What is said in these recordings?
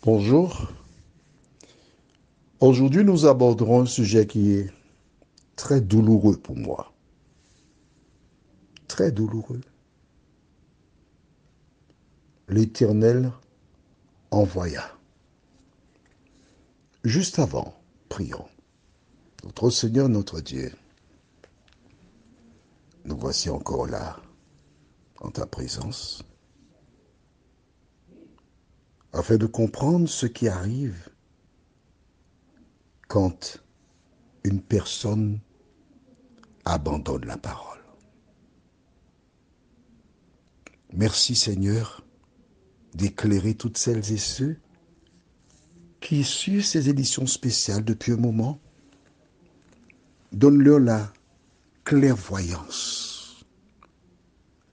Bonjour. Aujourd'hui, nous aborderons un sujet qui est très douloureux pour moi. Très douloureux. L'Éternel envoya. Juste avant, prions. Notre Seigneur, notre Dieu, nous voici encore là, en ta présence, afin de comprendre ce qui arrive quand une personne abandonne la parole. Merci Seigneur d'éclairer toutes celles et ceux qui suivent ces éditions spéciales depuis un moment. Donne-leur la clairvoyance,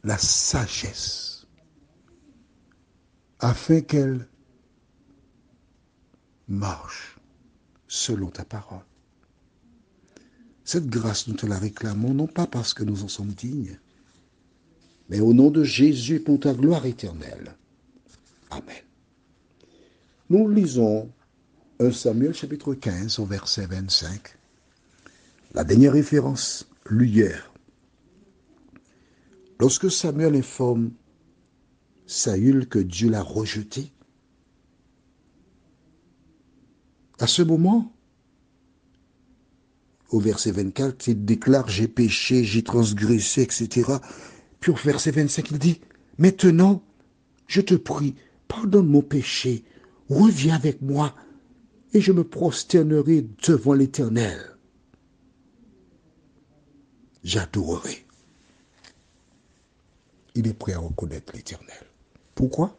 la sagesse, afin qu'elle marche selon ta parole. Cette grâce, nous te la réclamons, non pas parce que nous en sommes dignes, mais au nom de Jésus pour ta gloire éternelle. Amen. Nous lisons 1 Samuel chapitre 15 au verset 25. La dernière référence lue hier. Lorsque Samuel informe Saül que Dieu l'a rejeté, à ce moment, au verset 24, il déclare « J'ai péché, j'ai transgressé, etc. » Puis au verset 25, il dit « Maintenant, je te prie, pardonne mon péché, reviens avec moi, et je me prosternerai devant l'Éternel. J'adorerai. » Il est prêt à reconnaître l'Éternel. Pourquoi?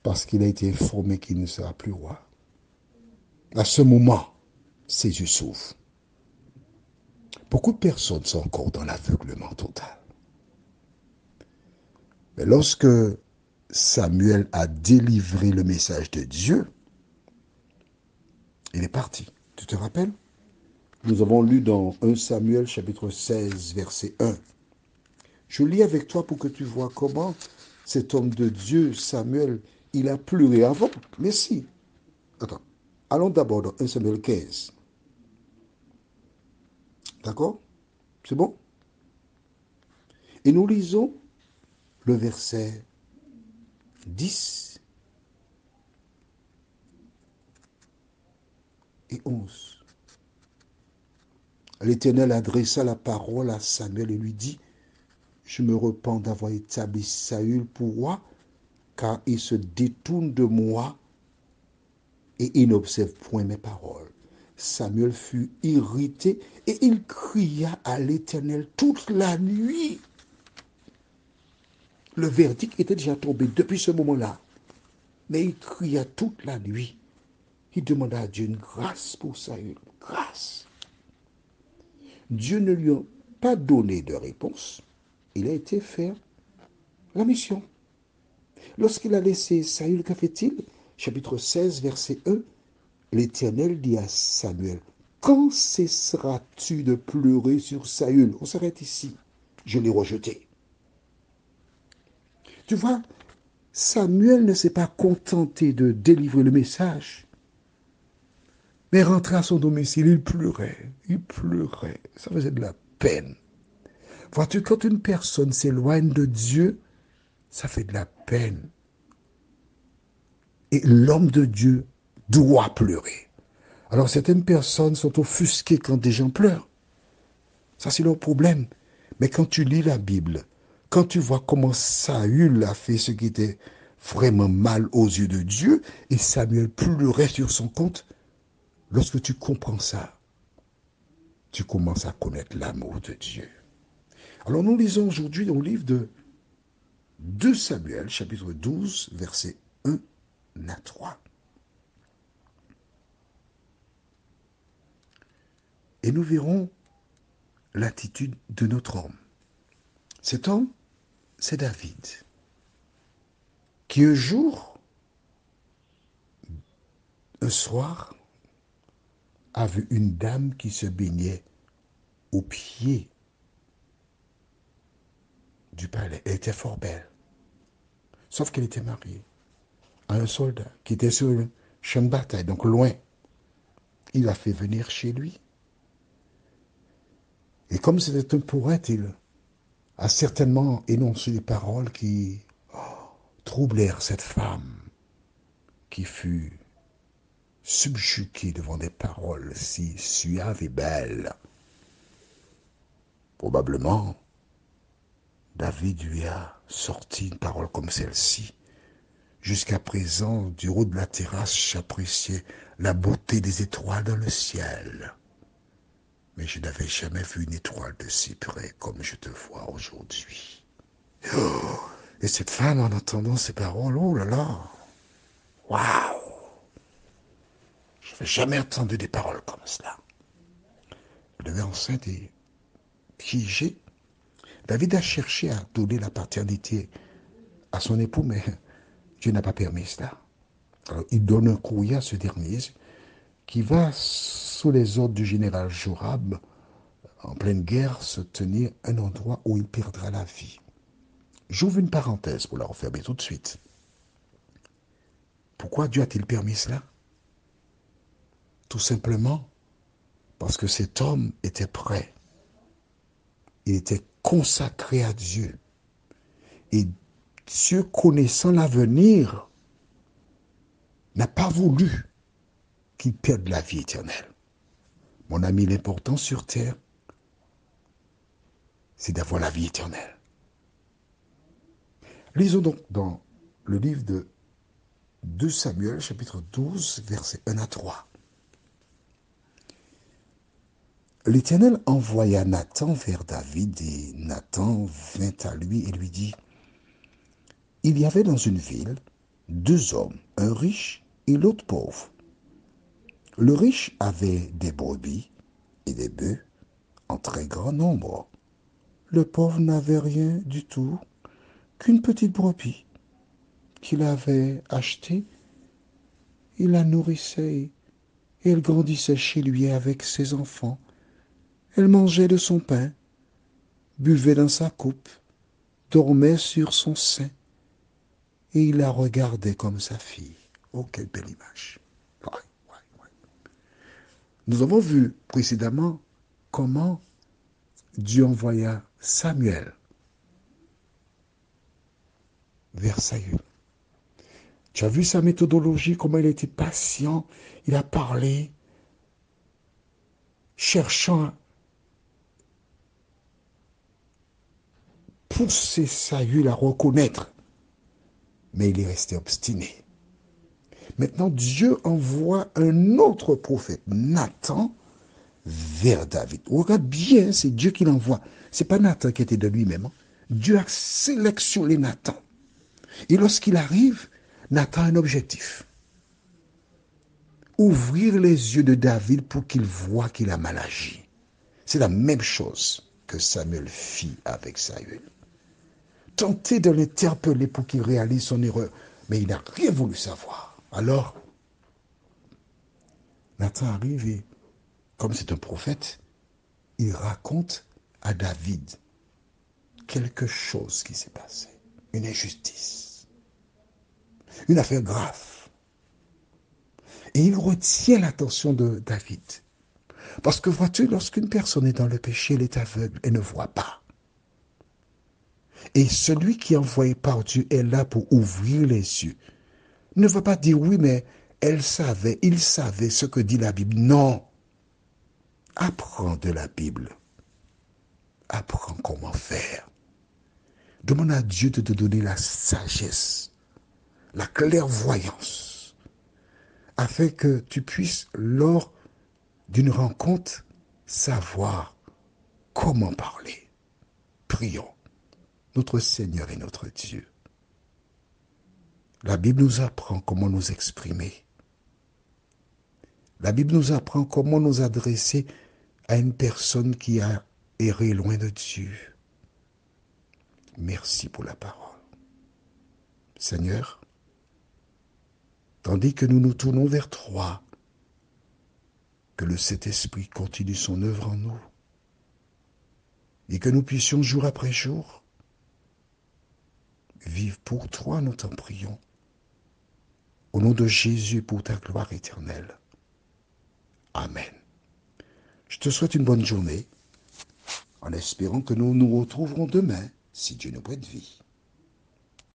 Parce qu'il a été informé qu'il ne sera plus roi. À ce moment, ses yeux s'ouvrent. Beaucoup de personnes sont encore dans l'aveuglement total. Mais lorsque Samuel a délivré le message de Dieu, il est parti. Tu te rappelles? Nous avons lu dans 1 Samuel chapitre 16, verset 1. Je lis avec toi pour que tu vois comment cet homme de Dieu, Samuel, il a pleuré avant. Mais si. Attends. Allons d'abord dans 1 Samuel 15. D'accord? C'est bon? Et nous lisons le verset 10 et 11. L'Éternel adressa la parole à Samuel et lui dit, je me repens d'avoir établi Saül pour roi, car il se détourne de moi et il n'observe point mes paroles. Samuel fut irrité et il cria à l'Éternel toute la nuit. Le verdict était déjà tombé depuis ce moment-là. Mais il cria toute la nuit. Il demanda à Dieu une grâce pour Saül. Grâce. Dieu ne lui a pas donné de réponse. Il a été faire la mission. Lorsqu'il a laissé Saül, qu'a fait-il? Chapitre 16, verset 1. L'Éternel dit à Samuel, quand cesseras-tu de pleurer sur Saül? On s'arrête ici. Je l'ai rejeté. Tu vois, Samuel ne s'est pas contenté de délivrer le message, mais rentré à son domicile, il pleurait. Il pleurait. Ça faisait de la peine. Vois-tu, quand une personne s'éloigne de Dieu, ça fait de la peine. Et l'homme de Dieu doit pleurer. Alors certaines personnes sont offusquées quand des gens pleurent. Ça, c'est leur problème. Mais quand tu lis la Bible, quand tu vois comment Saül a fait ce qui était vraiment mal aux yeux de Dieu, et Samuel pleurait sur son compte, lorsque tu comprends ça, tu commences à connaître l'amour de Dieu. Alors nous lisons aujourd'hui au livre de 2 Samuel, chapitre 12, versets 1 à 3. Et nous verrons l'attitude de notre homme. Cet homme, c'est David, qui un jour, un soir, a vu une dame qui se baignait au pied du palais. Elle était fort belle, sauf qu'elle était mariée. à un soldat qui était sur un champ de bataille, donc loin. Il l'a fait venir chez lui. Et comme c'était un poète, il a certainement énoncé des paroles qui troublèrent cette femme qui fut subjuguée devant des paroles si suaves et belles. Probablement, David lui a sorti une parole comme celle-ci. Jusqu'à présent, du haut de la terrasse, j'appréciais la beauté des étoiles dans le ciel. Mais je n'avais jamais vu une étoile de si près comme je te vois aujourd'hui. Oh, et cette femme, en entendant ces paroles, oh là là, waouh! Je n'avais jamais entendu des paroles comme cela. Elle devait enceinte et piégée. David a cherché à donner la paternité à son époux, mais Dieu n'a pas permis cela. Alors, il donne un courrier à ce dernier qui va, sous les ordres du général Joram, en pleine guerre, se tenir à un endroit où il perdra la vie. J'ouvre une parenthèse pour la refermer tout de suite. Pourquoi Dieu a-t-il permis cela? Tout simplement parce que cet homme était prêt. Il était consacré à Dieu. Et Dieu, connaissant l'avenir, n'a pas voulu qu'il perde la vie éternelle. Mon ami, l'important sur terre, c'est d'avoir la vie éternelle. Lisons donc dans le livre de 2 Samuel, chapitre 12, versets 1 à 3. L'Éternel envoya Nathan vers David et Nathan vint à lui et lui dit, « Il y avait dans une ville 2 hommes, un riche et l'autre pauvre. Le riche avait des brebis et des bœufs en très grand nombre. Le pauvre n'avait rien du tout qu'une petite brebis qu'il avait achetée. Il la nourrissait et elle grandissait chez lui avec ses enfants. Elle mangeait de son pain, buvait dans sa coupe, dormait sur son sein, et il la regardait comme sa fille. » Oh, quelle belle image. Ouais, ouais, ouais. Nous avons vu précédemment comment Dieu envoya Samuel vers Saül. Tu as vu sa méthodologie, comment il était patient, il a parlé, cherchant à pousser Saül à reconnaître, mais il est resté obstiné. Maintenant, Dieu envoie un autre prophète, Nathan, vers David. Regarde bien, c'est Dieu qui l'envoie. Ce n'est pas Nathan qui était de lui-même. Hein. Dieu a sélectionné Nathan. Et lorsqu'il arrive, Nathan a un objectif. Ouvrir les yeux de David pour qu'il voie qu'il a mal agi. C'est la même chose que Samuel fit avec Saül. Tenter de l'interpeller pour qu'il réalise son erreur, mais il n'a rien voulu savoir. Alors, Nathan arrive et, comme c'est un prophète, il raconte à David quelque chose qui s'est passé, une injustice, une affaire grave. Et il retient l'attention de David. Parce que vois-tu, lorsqu'une personne est dans le péché, elle est aveugle et ne voit pas. Et celui qui est envoyé par Dieu est là pour ouvrir les yeux. Ne va pas dire oui, mais il savait ce que dit la Bible. Non. Apprends de la Bible. Apprends comment faire. Demande à Dieu de te donner la sagesse, la clairvoyance, afin que tu puisses, lors d'une rencontre, savoir comment parler. Prions, notre Seigneur et notre Dieu. La Bible nous apprend comment nous exprimer. La Bible nous apprend comment nous adresser à une personne qui a erré loin de Dieu. Merci pour la parole. Seigneur, tandis que nous nous tournons vers toi, que le Saint-Esprit continue son œuvre en nous et que nous puissions jour après jour vivre pour toi, nous t'en prions. de Jésus pour ta gloire éternelle. Amen. Je te souhaite une bonne journée, en espérant que nous nous retrouverons demain, si Dieu nous prête vie.